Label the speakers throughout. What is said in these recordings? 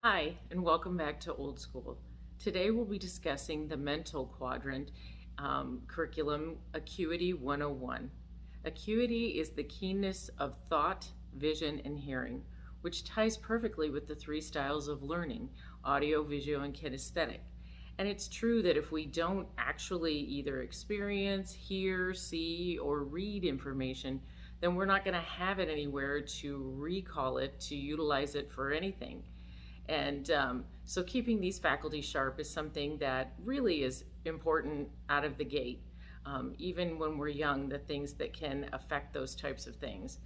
Speaker 1: Hi, and welcome back to Old School. Today we'll be discussing the mental quadrant curriculum Acuity 101. Acuity is the keenness of thought, vision, and hearing, which ties perfectly with the three styles of learning: audio, visual, and kinesthetic. And it's true that if we don't actually either experience, hear, see, or read information, then we're not going to have it anywhere to recall it, to utilize it for anything. And so keeping these faculties sharp is something that really is important out of the gate. Even when we're young, the things that can affect those types of things.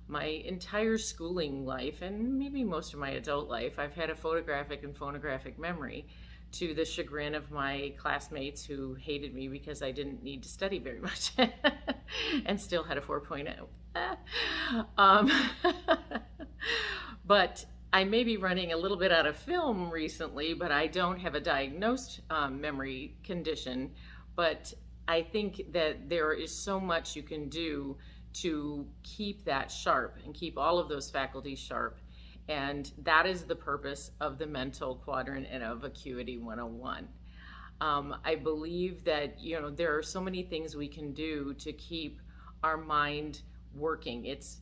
Speaker 1: My entire schooling life, and maybe most of my adult life, I've had a photographic and phonographic memory, to the chagrin of my classmates who hated me because I didn't need to study very much and still had a 4.0. um, but I may be running a little bit out of film recently, but I don't have a diagnosed memory condition. But I think that there is so much you can do to keep that sharp and keep all of those faculties sharp. And that is the purpose of the mental quadrant and of Acuity 101. I believe that, there are so many things we can do to keep our mind working. It's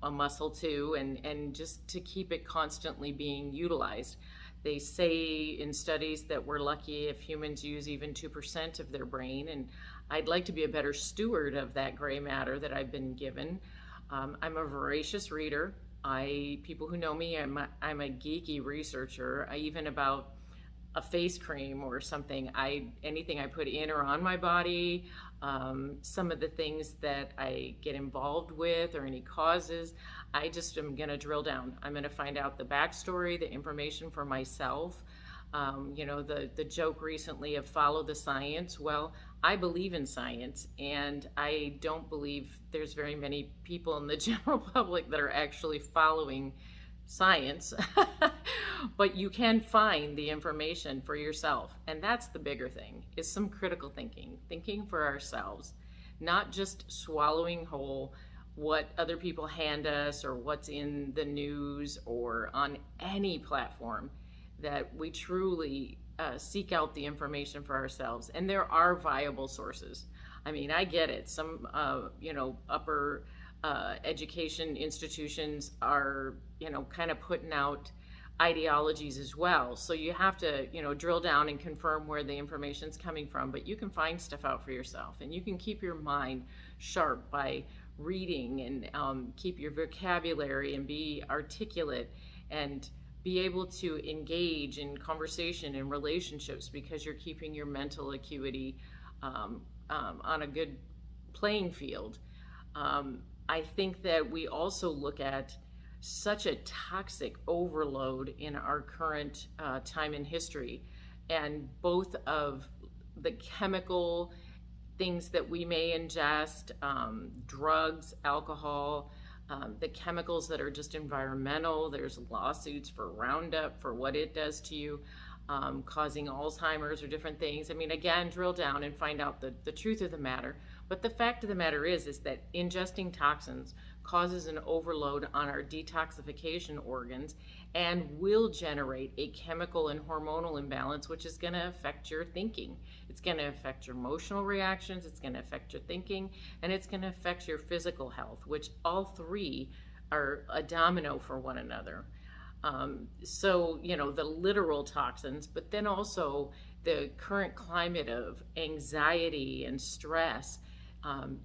Speaker 1: a muscle too, and just to keep it constantly being utilized. They say in studies that we're lucky if humans use even 2% of their brain, and I'd like to be a better steward of that gray matter that I've been given. I'm a voracious reader. People who know me, I'm a geeky researcher. Even about a face cream or something, anything I put in or on my body, some of the things that I get involved with or any causes, I just am going to drill down. I'm going to find out the backstory, the information for myself. The joke recently of follow the science. Well, I believe in science, and I don't believe there's very many people in the general public that are actually following science. But you can find the information for yourself, and that's the bigger thing, is some critical thinking for ourselves, not just swallowing whole what other people hand us or what's in the news or on any platform. That we truly seek out the information for ourselves, and there are viable sources. I mean, I get it. Some upper education institutions are kind of putting out ideologies as well, so you have to drill down and confirm where the information's coming from. But you can find stuff out for yourself, and you can keep your mind sharp by reading, and keep your vocabulary and be articulate and be able to engage in conversation and relationships, because you're keeping your mental acuity on a good playing field. I think that we also look at such a toxic overload in our current time in history, and both of the chemical things that we may ingest, drugs, alcohol, the chemicals that are just environmental. There's lawsuits for Roundup for what it does to you, causing Alzheimer's or different things. I mean, again, drill down and find out the truth of the matter. But the fact of the matter is that ingesting toxins causes an overload on our detoxification organs and will generate a chemical and hormonal imbalance, which is going to affect your thinking. It's going to affect your emotional reactions, it's going to affect your thinking, and it's going to affect your physical health, which all three are a domino for one another. The literal toxins, but then also the current climate of anxiety and stress,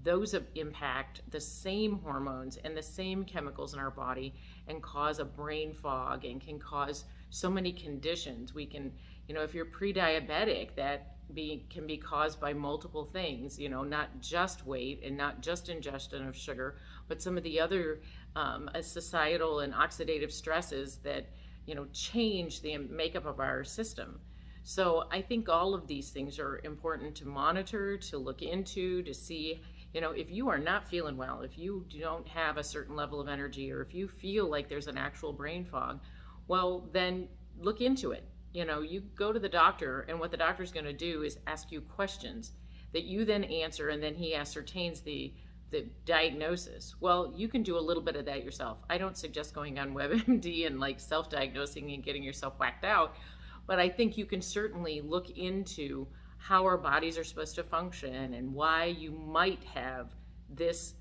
Speaker 1: those impact the same hormones and the same chemicals in our body and cause a brain fog and can cause so many conditions. We can, if you're pre-diabetic, that can be caused by multiple things, not just weight and not just ingestion of sugar, but some of the other societal and oxidative stresses that change the makeup of our system. So I think all of these things are important to monitor, to look into, to see, if you are not feeling well, if you don't have a certain level of energy, or if you feel like there's an actual brain fog, well, then look into it. You go to the doctor, and what the doctor's going to do is ask you questions that you then answer, and then he ascertains the the diagnosis. Well, you can do a little bit of that yourself. I don't suggest going on WebMD and like self-diagnosing and getting yourself whacked out, but I think you can certainly look into how our bodies are supposed to function and why you might have this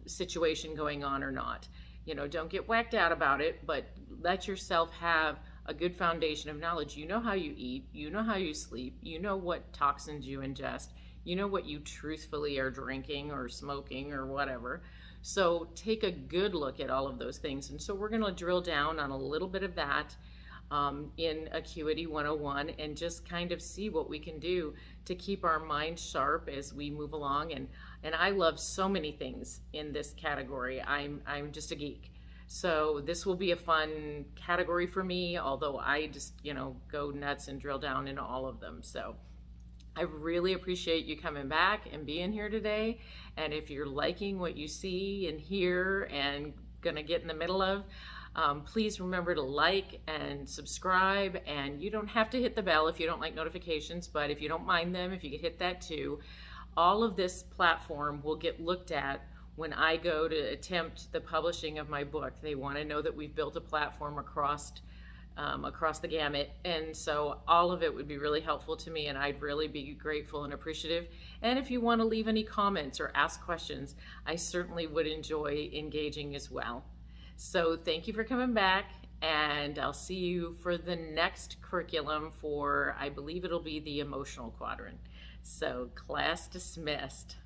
Speaker 1: situation going on or not. You know, don't get whacked out about it, but let yourself have a good foundation of knowledge. You know how you eat, you know how you sleep, you know what toxins you ingest, you know what you truthfully are drinking or smoking or whatever. So take a good look at all of those things. And so we're going to drill down on a little bit of that in Acuity 101 and just kind of see what we can do to keep our mind sharp as we move along. And I love so many things in this category. I'm just a geek. So this will be a fun category for me, although I just, you know, go nuts and drill down into all of them. So I really appreciate you coming back and being here today. And if you're liking what you see and hear and gonna get in the middle of, please remember to like and subscribe. And you don't have to hit the bell if you don't like notifications, but if you don't mind them, if you could hit that too. All of this platform will get looked at when I go to attempt the publishing of my book. They want to know that we've built a platform across the gamut, and so all of it would be really helpful to me, and I'd really be grateful and appreciative. And if you want to leave any comments or ask questions, I certainly would enjoy engaging as well. So thank you for coming back, and I'll see you for the next curriculum for, I believe it'll be the emotional quadrant. So class dismissed.